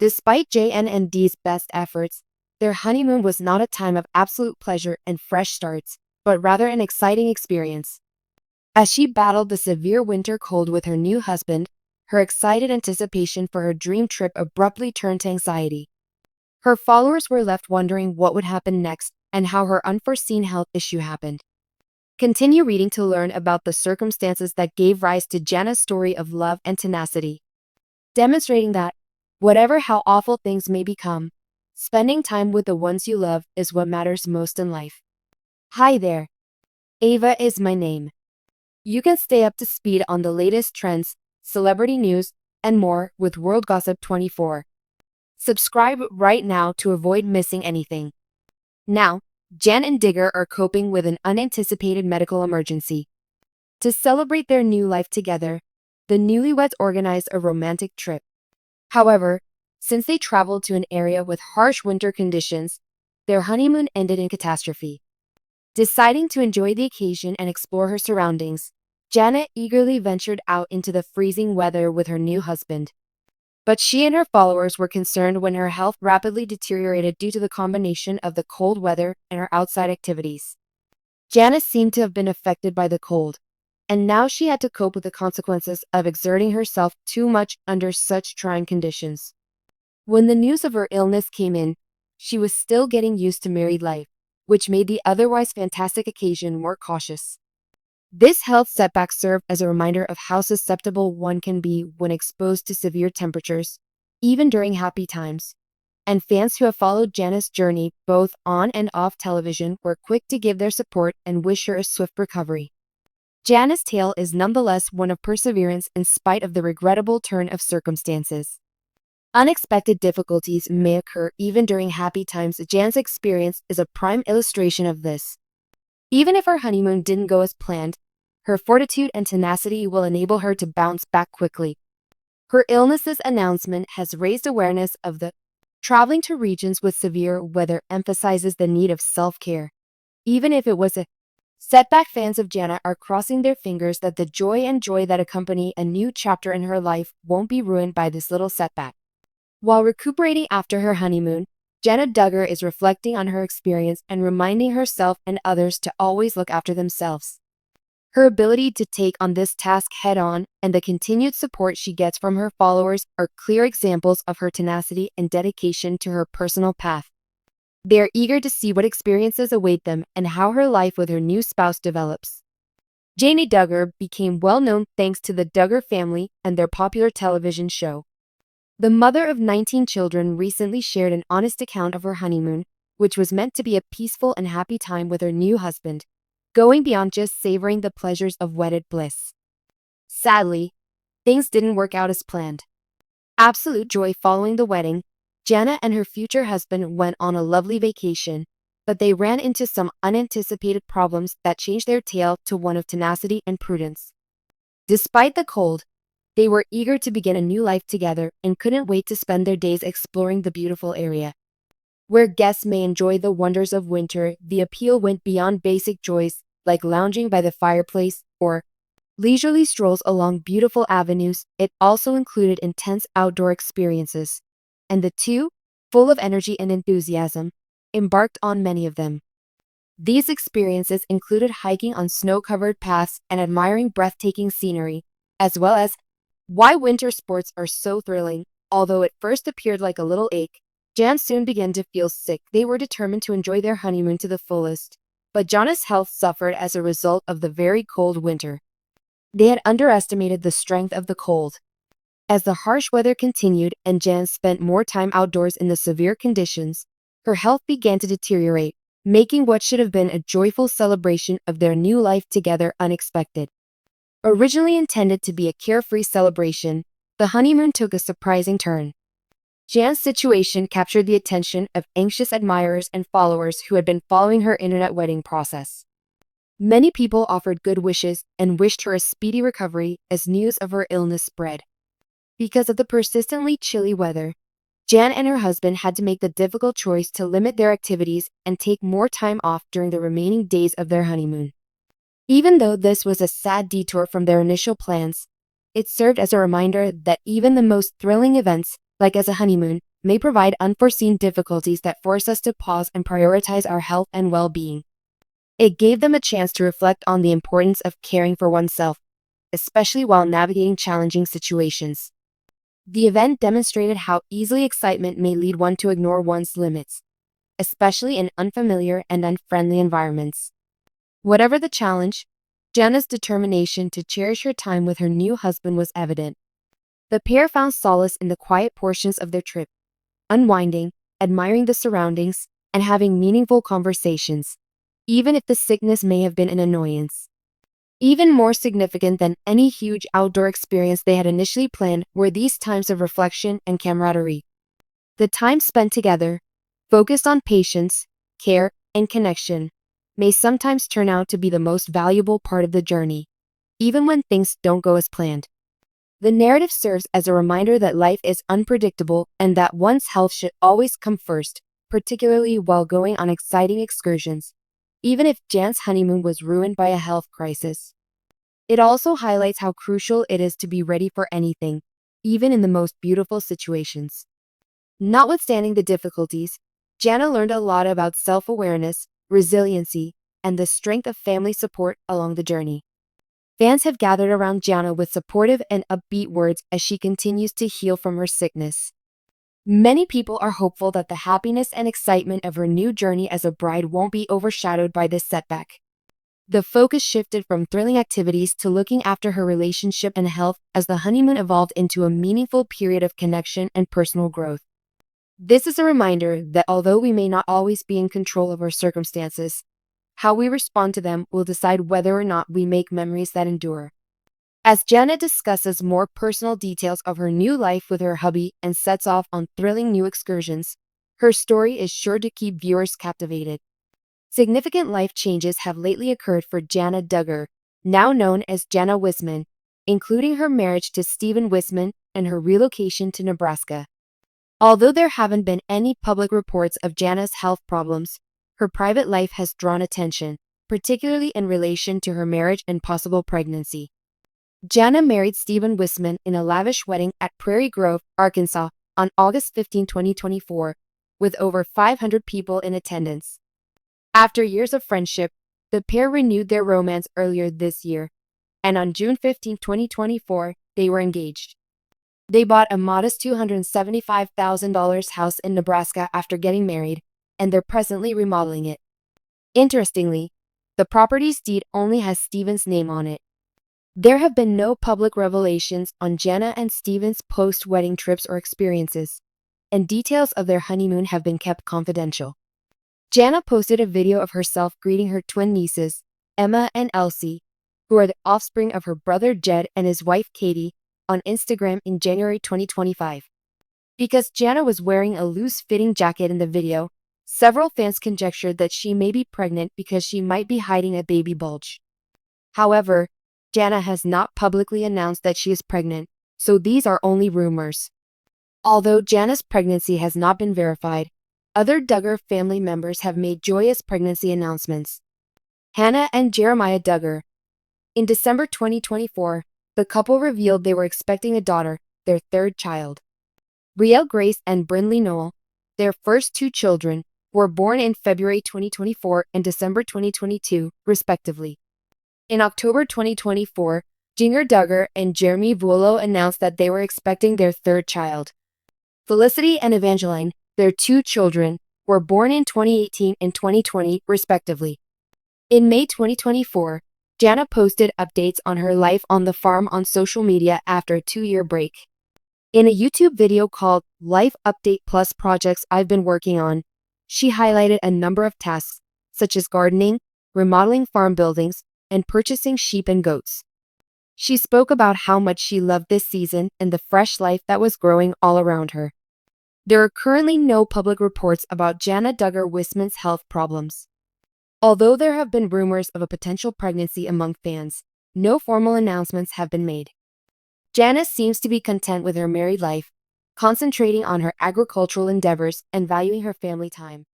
Despite JN&D's best efforts, their honeymoon was not a time of absolute pleasure and fresh starts, but rather an exciting experience. As she battled the severe winter cold with her new husband, her excited anticipation for her dream trip abruptly turned to anxiety. Her followers were left wondering what would happen next and how her unforeseen health issue happened. Continue reading to learn about the circumstances that gave rise to Jana's story of love and tenacity, demonstrating that, whatever how awful things may become, spending time with the ones you love is what matters most in life. Hi there. Ava is my name. You can stay up to speed on the latest trends, celebrity news, and more with World Gossip 24. Subscribe right now to avoid missing anything. Now, Jan and Duggar are coping with an unanticipated medical emergency. To celebrate their new life together, the newlyweds organized a romantic trip. However, since they traveled to an area with harsh winter conditions, their honeymoon ended in catastrophe. Deciding to enjoy the occasion and explore her surroundings, Jana eagerly ventured out into the freezing weather with her new husband. But she and her followers were concerned when her health rapidly deteriorated due to the combination of the cold weather and her outside activities. Jana seemed to have been affected by the cold, and now she had to cope with the consequences of exerting herself too much under such trying conditions. When the news of her illness came in, she was still getting used to married life, which made the otherwise fantastic occasion more cautious. This health setback served as a reminder of how susceptible one can be when exposed to severe temperatures, even during happy times. And fans who have followed Jana's journey both on and off television were quick to give their support and wish her a swift recovery. Jana's tale is nonetheless one of perseverance in spite of the regrettable turn of circumstances. Unexpected difficulties may occur even during happy times. Jana's experience is a prime illustration of this. Even if her honeymoon didn't go as planned, her fortitude and tenacity will enable her to bounce back quickly. Her illness's announcement has raised awareness of the traveling to regions with severe weather emphasizes the need of self-care. Even if it was a setback, fans of Jana are crossing their fingers that the joy that accompany a new chapter in her life won't be ruined by this little setback. While recuperating after her honeymoon, Jana Duggar is reflecting on her experience and reminding herself and others to always look after themselves. Her ability to take on this task head-on and the continued support she gets from her followers are clear examples of her tenacity and dedication to her personal path. They are eager to see what experiences await them and how her life with her new spouse develops. Jana Duggar became well known thanks to the Duggar family and their popular television show. The mother of 19 children recently shared an honest account of her honeymoon, which was meant to be a peaceful and happy time with her new husband, going beyond just savoring the pleasures of wedded bliss. Sadly, things didn't work out as planned. Absolute joy following the wedding, Jana and her future husband went on a lovely vacation, but they ran into some unanticipated problems that changed their tale to one of tenacity and prudence. Despite the cold, they were eager to begin a new life together and couldn't wait to spend their days exploring the beautiful area. Where guests may enjoy the wonders of winter, the appeal went beyond basic joys like lounging by the fireplace or leisurely strolls along beautiful avenues. It also included intense outdoor experiences, and the two, full of energy and enthusiasm, embarked on many of them. These experiences included hiking on snow-covered paths and admiring breathtaking scenery, as well as why winter sports are so thrilling. Although it first appeared like a little ache, Jan soon began to feel sick. They were determined to enjoy their honeymoon to the fullest, but Jana's health suffered as a result of the very cold winter. They had underestimated the strength of the cold. As the harsh weather continued and Jan spent more time outdoors in the severe conditions, her health began to deteriorate, making what should have been a joyful celebration of their new life together unexpected. Originally intended to be a carefree celebration, the honeymoon took a surprising turn. Jan's situation captured the attention of anxious admirers and followers who had been following her internet wedding process. Many people offered good wishes and wished her a speedy recovery as news of her illness spread. Because of the persistently chilly weather, Jan and her husband had to make the difficult choice to limit their activities and take more time off during the remaining days of their honeymoon. Even though this was a sad detour from their initial plans, it served as a reminder that even the most thrilling events, like as a honeymoon, may provide unforeseen difficulties that force us to pause and prioritize our health and well-being. It gave them a chance to reflect on the importance of caring for oneself, especially while navigating challenging situations. The event demonstrated how easily excitement may lead one to ignore one's limits, especially in unfamiliar and unfriendly environments. Whatever the challenge, Jana's determination to cherish her time with her new husband was evident. The pair found solace in the quiet portions of their trip, unwinding, admiring the surroundings, and having meaningful conversations, even if the sickness may have been an annoyance. Even more significant than any huge outdoor experience they had initially planned were these times of reflection and camaraderie. The time spent together, focused on patience, care, and connection, may sometimes turn out to be the most valuable part of the journey, even when things don't go as planned. The narrative serves as a reminder that life is unpredictable and that one's health should always come first, particularly while going on exciting excursions, even if Jan's honeymoon was ruined by a health crisis. It also highlights how crucial it is to be ready for anything, even in the most beautiful situations. Notwithstanding the difficulties, Jana learned a lot about self-awareness, resiliency, and the strength of family support along the journey. Fans have gathered around Jana with supportive and upbeat words as she continues to heal from her sickness. Many people are hopeful that the happiness and excitement of her new journey as a bride won't be overshadowed by this setback. The focus shifted from thrilling activities to looking after her relationship and health as the honeymoon evolved into a meaningful period of connection and personal growth. This is a reminder that although we may not always be in control of our circumstances, how we respond to them will decide whether or not we make memories that endure. As Jana discusses more personal details of her new life with her hubby and sets off on thrilling new excursions, her story is sure to keep viewers captivated. Significant life changes have lately occurred for Jana Duggar, now known as Jana Wisman, including her marriage to Stephen Wisman and her relocation to Nebraska. Although there haven't been any public reports of Jana's health problems, her private life has drawn attention, particularly in relation to her marriage and possible pregnancy. Jana married Stephen Wisman in a lavish wedding at Prairie Grove, Arkansas, on August 15, 2024, with over 500 people in attendance. After years of friendship, the pair renewed their romance earlier this year, and on June 15, 2024, they were engaged. They bought a modest $275,000 house in Nebraska after getting married, and they're presently remodeling it. Interestingly, the property's deed only has Stephen's name on it. There have been no public revelations on Jana and Stephen's post-wedding trips or experiences, and details of their honeymoon have been kept confidential. Jana posted a video of herself greeting her twin nieces, Emma and Elsie, who are the offspring of her brother Jed and his wife Katie, on Instagram in January 2025. Because Jana was wearing a loose-fitting jacket in the video, several fans conjectured that she may be pregnant because she might be hiding a baby bulge. However, Jana has not publicly announced that she is pregnant, so these are only rumors. Although Jana's pregnancy has not been verified, other Duggar family members have made joyous pregnancy announcements. Hannah and Jeremiah Duggar. In December 2024, the couple revealed they were expecting a daughter, their third child. Riel Grace and Brynlee Noel, their first two children, were born in February 2024 and December 2022, respectively. In October 2024, Jinger Duggar and Jeremy Vuolo announced that they were expecting their third child. Felicity and Evangeline, their two children, were born in 2018 and 2020, respectively. In May 2024, Jana posted updates on her life on the farm on social media after a 2-year break. In a YouTube video called Life Update Plus Projects I've Been Working On, she highlighted a number of tasks, such as gardening, remodeling farm buildings, and purchasing sheep and goats. She spoke about how much she loved this season and the fresh life that was growing all around her. There are currently no public reports about Jana Duggar Wisman's health problems. Although there have been rumors of a potential pregnancy among fans, no formal announcements have been made. Jana seems to be content with her married life, concentrating on her agricultural endeavors and valuing her family time.